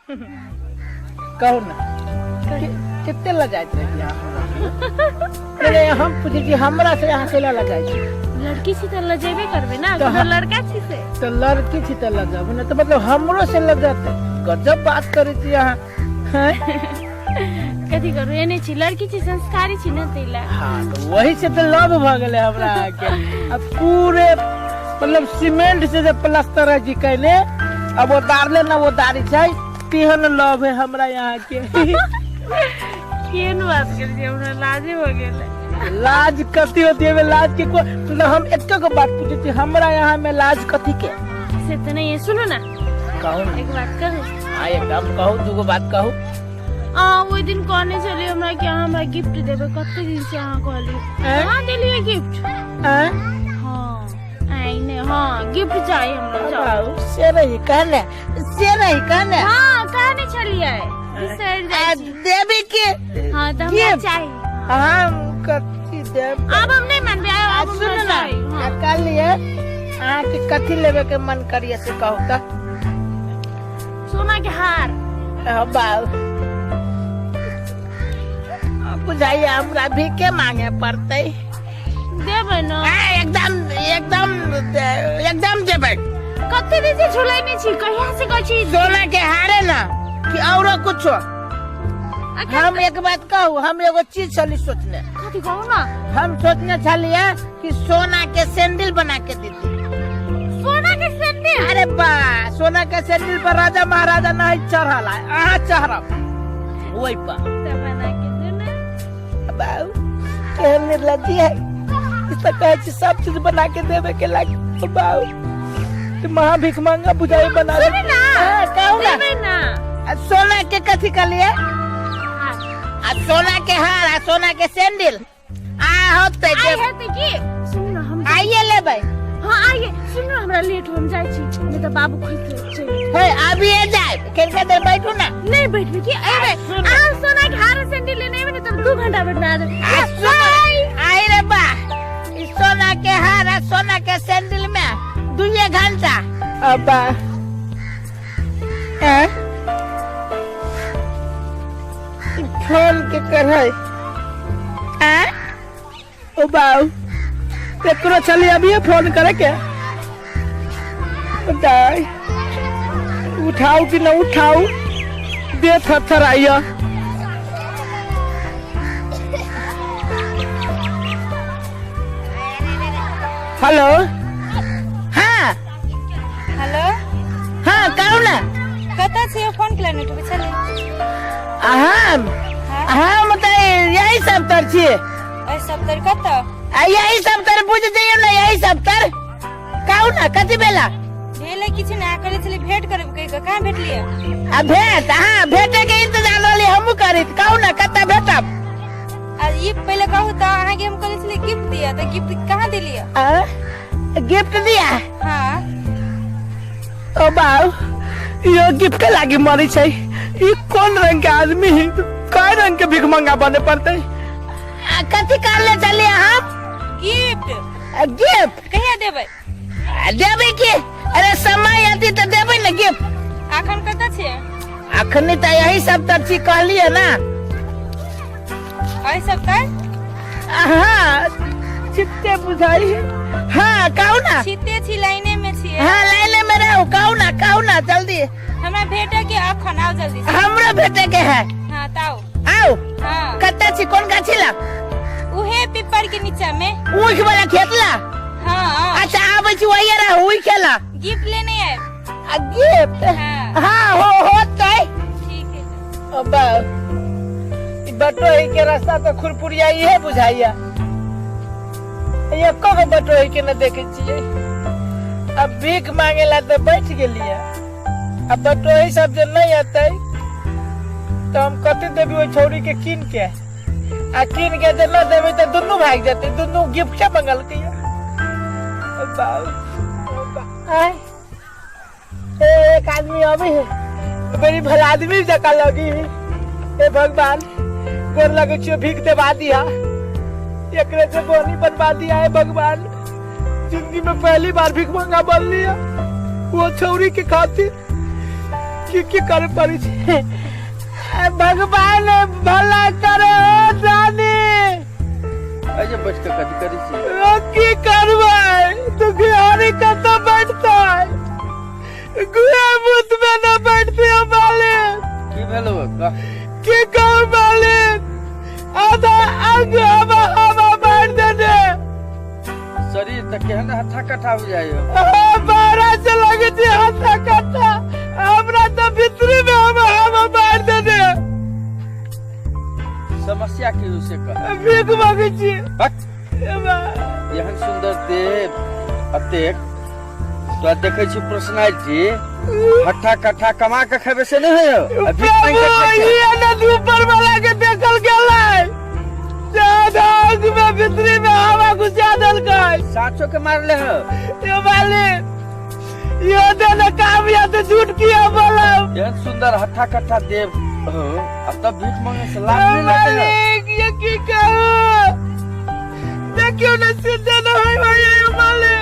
कहो ना कितने लजाइत रही अरे हम पूछे कि हमरा से यहाँ केला लगाई लड़की से तो लजेबे करबे ना तो लड़का छी से तो लड़की छी तो लजाबे ना तो मतलब हमरो से लजाते गजब बात करे छी यहाँ कथी करू एने छी लड़की छी संस्कारी छी ना तेला हां तो वही से तो लव भ गेले हमरा के अब पूरे मतलब सीमेंट से जो प्लास्टर है जी कहले अब वो दारले ना वो दारी जाय तिहन लव है हमरा यहाँ के केन बात कर छी हमरा लाजे हो गेले लाज कथी होती है लाज के को मतलब हम एक को बात पूछे थी हमरा यहाँ में लाज कथी के से तो नहीं है सुनो ना कहू एक बात करो हां एकदम कहू दूगो बात कहू वो दिन कहने चले हमरा के हमरा गिफ्ट देबे कते दिन से अहाँ कहली हां देलिए गिफ्ट हां आइने हां गिफ्ट चाहिए हमरा जाओ से नहीं कहने हां कहने चलिए देवी के हां तो हमरा चाहिए हम कथी देब अब हम नहीं मानबे अब सुन ना कल लिए अहाँ के कथी लेवे के मन करिए से कहू त सोना के हार बाबू बुझाइए हमरा भी के मांगे पड़ते देबे ना एकदम देबे कते दिन से झुलाई नहीं छी कहिया से कहै छी सोना के हारे ना कि औरो कुछो हम एक बात कहू हम एगो चीज चली सोचने कथी कहू ना हम सोचने चलिए कि सोना के सैंडल बना के देती सोना के सैंडल अरे बा सोना के सैंडल पर राजा महाराजा नहीं चढ़ल है अहाँ चढ़ब वही पर बना के देना बाऊ के निर्लज्जी है इस कहे सब चीज बना के देवे के लागी बाऊ तो महा भिख मांगा बुझाई बना दे ना कहू ना सोना के कथी कर लिए सोना के हार सोना के सैंडल होते की सुन ना हम आइए लेबै हां आइए सुन ना हमरा लेट हम जाय छी नहीं तो बाबू खुद से हे अभी जाए केलका देर बैठू ना नहीं बैठबे की एबे आ सोना के हार सैंडल लेने में तो 2 घंटा बैठना आई रे बा इस सोना के हार सोना के सैंडल में 2 घंटा अब फोन के करई ओ बाऊ केकरो चली अभी फोन करे के बताई उठाऊ कि न उठाऊ दे थरथराइया हेलो हाँ हेलो हाँ कहू ना कता से फोन केला न उठबे चले हम तो यही सब तर छिए ऐ सब तर कता यही सब तर बुझ जइयो ना यही सब तर कहू ना कथि बेला भेले किछ ना करे चले भेंट करब कहि के कहां भेटलिए आ भेंट हां भेटे के इंतजार वाली हमहु करी कहू ना कता भेटब आ ये पहले कहू त अहाँ के हम करे चले गिफ्ट दिया त गिफ्ट कहां दिलिए गिफ्ट दिया हां ओ बाऊ यो गिफ्ट के लागी मरी छै ई कौन रंग के आदमी है काय रंग के भिख मंगा बने पड़ते कथी कर ले चले हम गिफ्ट कहिया देबे देबे की अरे समय आती तो देबे ना गिफ्ट अखन कता छे अखनी तो यही सब तरची कहलिए ना ऐ सब कर हां चित्ते बुझाई हां कहू ना चित्ते छी लाइने में छी हां लाइने में रहो कहू ना जल्दी हमरा भेटे के अखन आओ जल्दी से हमरा भेटे के है हां ताओ आओ हां कत्ता छी कोन गाछी ला उहे पीपर के नीचे में ऊख वाला खेत ला हां अच्छा आबै छी वही रह ऊख खेला गिफ्ट लेने है गिफ्ट हां होतै ठीक है अब बटोही के रास्ता तो खुरपुरिया ये बुझाइया एको को बटोही के न देखे छिए अब भीख मांगेला तो बैठ गेलिए अब बटोही सब जो नहीं आते तो हम कते देबी ओई छौरी के कीन के आ कीन के दे न देबे तो दुनु भाग जाते दुनु गिफ्ट के मंगल के आय एक आदमी अभी है मेरी भला आदमी जका लगी हे भगवान गोर लगे छियो भीख देवा दिया एकरे से बोनी बनवा दिया है भगवान जिंदगी में पहली बार भीख मांगा बन लिया वो छौरी के खातिर की करे पड़ी छे भगवान भला करे जानी अजे बैठ के कथी करी छी की करबै तू घरे कत बैठता गुए मुत में न बैठते हो मालिक की भेलो का की कहूं मालिक आधा अंग हवा बैठ दे शरीर त केहन हथा कथा हो जायो बारह से लगे थी हथा कथा हमरा तो भीतरी में हवा बैठ दे समस्या की उसे का भीख मांगे छी यहन सुंदर देह अतेक तो देखे छी पर्सनालिटी हट्ठा कट्ठा कमा के खेबे से नहीं है अभी ये ना ऊपर वाला के देखल गेलै ज्यादा आग में भीतरी में हवा घुसा देल गई साचो के मार ले हो ये वाले ये देना काम या तो झूठ किया बोला यहन सुंदर हट्ठा कट्ठा देव हो अब तब भीख मांगे से लाभ नहीं लेते हैं ये की कहो देखियो ना सीधे ना है भाई ये वाले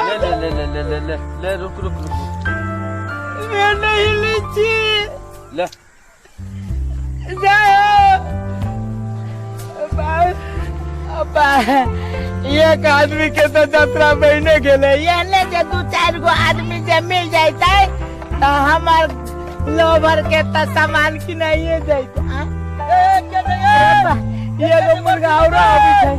ले ले ले ले ले ले ले रुक रुक रुक मैं नहीं लीची ले जाओ अबा एक आदमी के तो यात्रा महीने गेले ये ले जे दो चार गो आदमी जे मिल जाता तो हमार लोभर के तो सामान की नहीं है जाता ये तो मुर्गा और अभी छै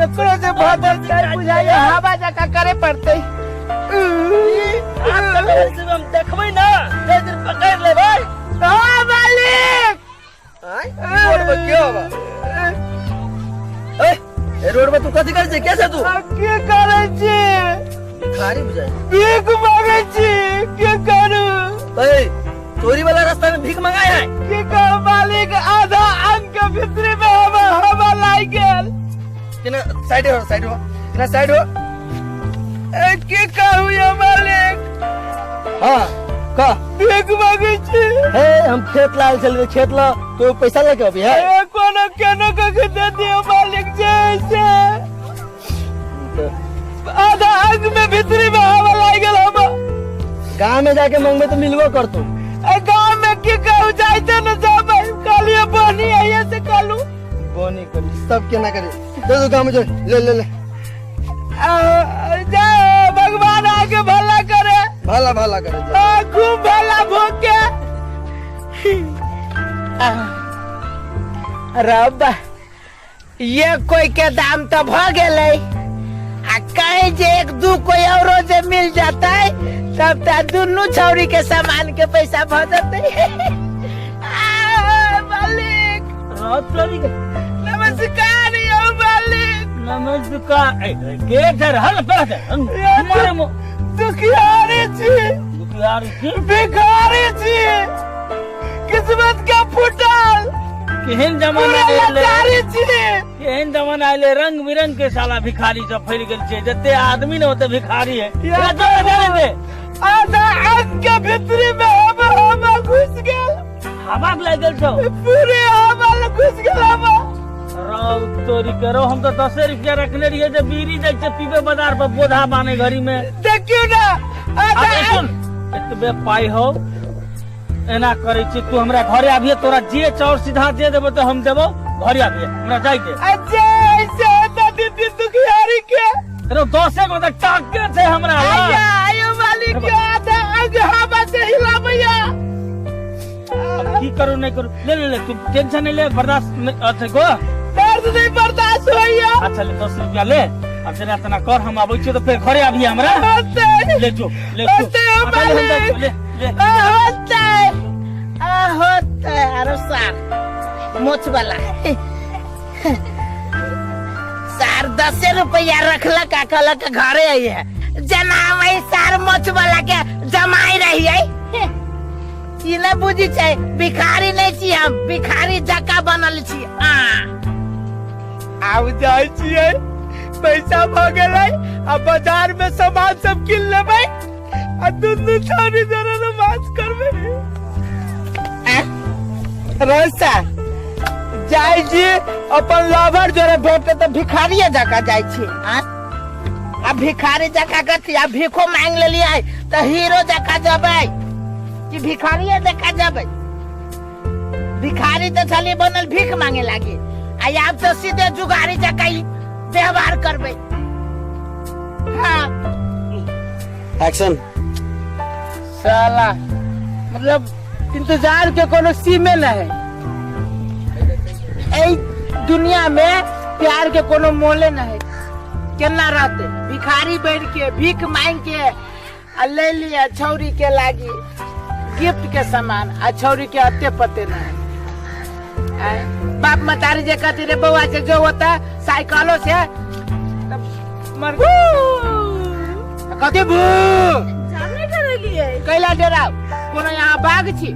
ये करो से भदर चार बुझाए हवा जका करे पड़ते हम देखबै ना जे दिन पकड़ लेबै हां मालिक रोड पर क्यों बा ए रोड पर तू कथी कर छै कैसे तू की करे छी भिखारी बुझाए भीख मांगे छी की करू ए चोरी वाला रास्ता में भीख मंगाया है की कहो मालिक आधा अंग के भीतरी में हवा लाग गेल किना साइड हो किना साइड हो की कहू ये मालिक हां का भीख मांगे छी हे हम खेत लाल चल खेत ला तो पैसा लेके अभी है ए कोनो केनो के दे दियो मालिक जैसे आधा अंग में भीतरी में हवा लाग गेल हम गांव में जाके मांगबे तो मिलबो करतो गाँव में की कहू जाते न सब कालिया बनी है से कालू बोनी कर सब केना करे दे गांव में ले ले ले जाओ भगवान आगे भला करे भला भला करे खूब भला भोग के रब ये कोई के दाम तो भ गेले आ कहीं जे एक दू कोई औरो जे मिल जाता है तब तो दोनों छौरी के सामान के पैसा भ जाते मालिक नमस्कार यो मालिक नमस्कार के धर हल पर हमारे मो दुखियारी छी दुखियारी छी भिखारी छी किस्मत का फुटल केहन जमाना लाचारी छी केहन जमाना आइले रंग बिरंग के साला भिखारी सब फैल गेल छै जते आदमी न होते भिखारी है आधा अंग के भीतरी में हवा घुस गेल हवा लग गेल छौ पूरे हवा घुस गेल हवा राव तोरी करो हम तो 10 रुपया रखने रहिए जे बीड़ी दे के पीबे बाजार पर बोधा माने घरी में देखियो ना सुन एतबे पाई हो एना करे छी तू हमरा घरे आबिए तोरा जे चौर सीधा दे देबो तो हम देबो घरे आबिए हमरा जाई दे अच्छा ऐसे होता दीदी दुखियारी के रो 10 को तक टाक के छै हमरा आयो मालिक के आधा अंग हवा से हिलाबैया की करू नहीं करू ले ले ले तू टेंशन नहीं ले बर्दाश्त अच्छा गो दर्द नहीं बर्दाश्त होइया अच्छा ले 10 रुपया ले अब जना तना कर हम आबै छी तो फिर घरे आबिए हमरा ले जो ले होते अरे सार मोच वाला सार 10 रुपया रखला का कहला के घरे आई है जना वही सार मोच वाला के जमाई रही है ई न बुझी छै भिखारी नहीं छी हम भिखारी जका बनल छी आब जाय छियै पैसा भ गेलै आ बाजार में सामान सब किन लेबै आ दुनू छौरी जरा नमाज करबै रोसा जाय जी अपन लवर जोरे भेटे तो भिखारी जका जाय छी आ भिखारी जका गति आ भीखो मांग लेलियै तो हीरो जका जबै कि भिखारी देखा जाबे। भिखारी तो खाली बनल भीख मांगे लागे, आई आप तो सीधे जुगारी जका व्यवहार करबे। हाँ एक्शन। साला मतलब इंतजार के कोनो सीमे न है। ए दुनिया में प्यार के कोनो मोले न है। केना रहते भिखारी बैठ के भीख मांग के आ ले लिया छौरी के लागी गिफ्ट के सामान, आ छौरी के अते पते न है। बाप मतारी जे कहती रे बउआ से जो होता साइकिलों से मर कथी भू जाने कर लिए कैला डेरा कोनो यहाँ बाग छी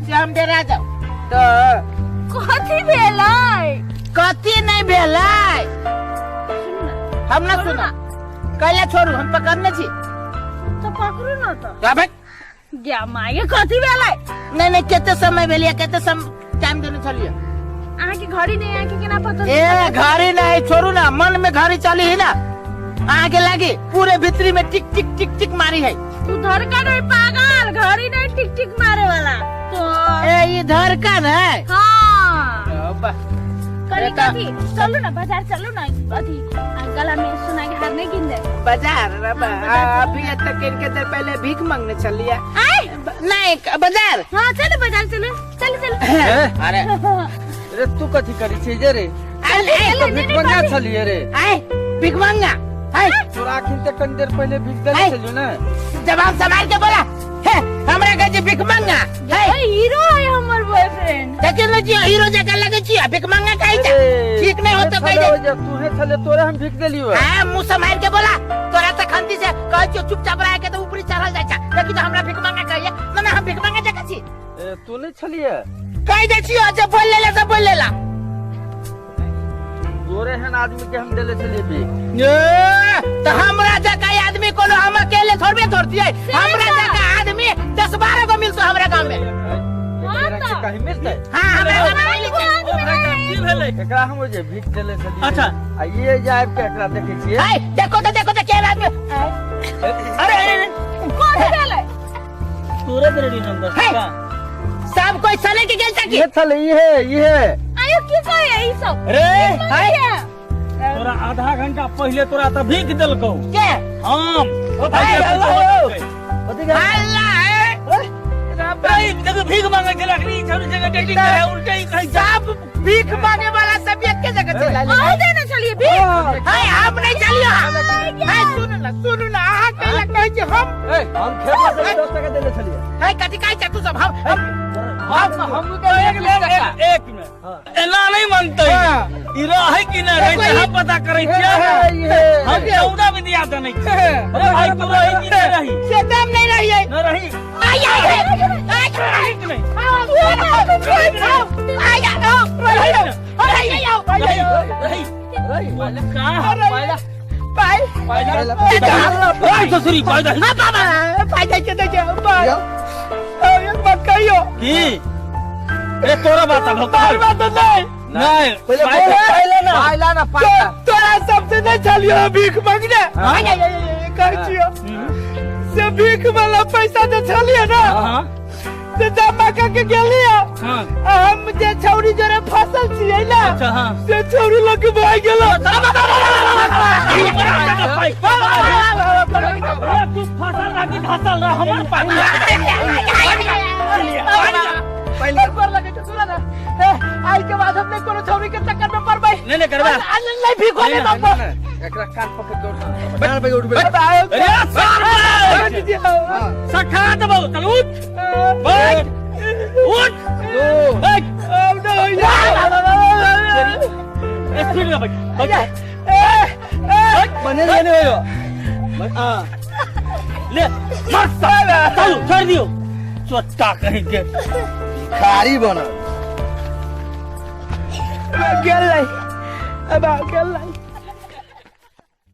से हम डेरा जाऊ तो कथी भेलै कथी नहीं भेलै हम ना सुना कैला छोड़ू हम पकड़ने छी तो पकड़ू ना तो जा भाई गया मागे कथी भेलै नहीं केते समय भेलिए केते टाइम देने चलिए आहा के घड़ी नहीं आके केना पता ए घड़ी नहीं छोड़ू ना मन में घड़ी चली है ना आगे लगी पूरे भीतरी में टिक टिक टिक टिक मारी है उधर का नहीं पागल घड़ी नहीं टिक टिक मारे वाला तो ए इधर का है हाँ करी कथी चलो ना बाजार चलो ना अथी गला में सुना के हार नहीं गिन दे बाजार अभी तक इनके देर पहले भीख मांगने चलिए नहीं बाजार हाँ चलो बाजार चलो चलो अरे अरे तू कथी करी छी जे रे भीख मांगा छलिए रे भीख मांगा तोरा आखिर ते कनी देर पहले भीख देले छलियो ना जवाब संभाल के बोला हमरा कहे भीख मांगा हीरो है हमर बॉयफ्रेंड देखे न जी हीरो जका लगे छी भीख मांगा काहे जा ठीक नहीं होता कह दे तू है छले तोरे हम भीख देलियो हां मुंह संभाल के बोला तोरा त खंती से कह छी चुपचाप रह के तो ऊपरी चढ़ल जाय छ लेकिन तो हमरा भीख मांगा कहिए ना हम भीख मांगा जका छी तू नहीं छलिए कह दे छी आज बोल लेला सब बोल लेला तोरे हन आदमी के हम देले छलिए भीख तो हमरा जका आदमी कोनो हम अकेले थोड़बे छोड़ती है हमरा जका आदमी 10-12 को मिलतो हमरा गांव में कहीं मिलते हां हमरा गांव में की भेले एकरा हम जे भीख देले छलिए अच्छा आ ये जाब के एकरा देखे छिए देखो तो के आदमी अरे कौन भेलै तोरे दरड़ी नंबर का सब कोई चले के गेल ताकि ये छले ये आयो की कहे ई सब रे हाय तोरा आधा घंटा पहले तोरा त भीख देलकौ के हम अल्लाह भीख मांगे के लकड़ी सब जगह डेटिंग करे उल्टे ही कहीं सब भीख मांगे वाला सब एक के जगह चला ले आओ देना चलिए भी हाय हम नहीं चलियो हाय सुन ना आ कहला कह जे हम खेत से 10 टका देले छलिए हाय कथि कहै छ तू सब हम तो एक में एना नहीं मानते ई रहे कि ना रहे हम पता करे छियै हम 14 में दिया त नहीं अरे भाई तू रही कि नहीं रही से दम नहीं रही है न रही ससुरी तोरा बात नहीं तोरा सबसे नहीं चलियो भीख मांगने से भीख वाला पैसा जो चलिए ना से जमा करके गेलिए हम जे छौरी जरे फसल छियै ना से छौरी लग के भाग गेलो तू फसल लागी धसल रह हमर पानी पहले पर लगे तो सुना ना आज के बाद हम नहीं कोनो छौरी के चक्कर में पड़बै नहीं करबा नहीं भीख वाले बाबू एकरा कान पकड़ के बैठ भाई उठ बैठ सखा दबो चल उठ बैठ उठ स्पीड में बैठ बने लेने हो ले मत चलो छोड़ दियो चोटा कहीं के खारी बना गेल नहीं अब गेल नहीं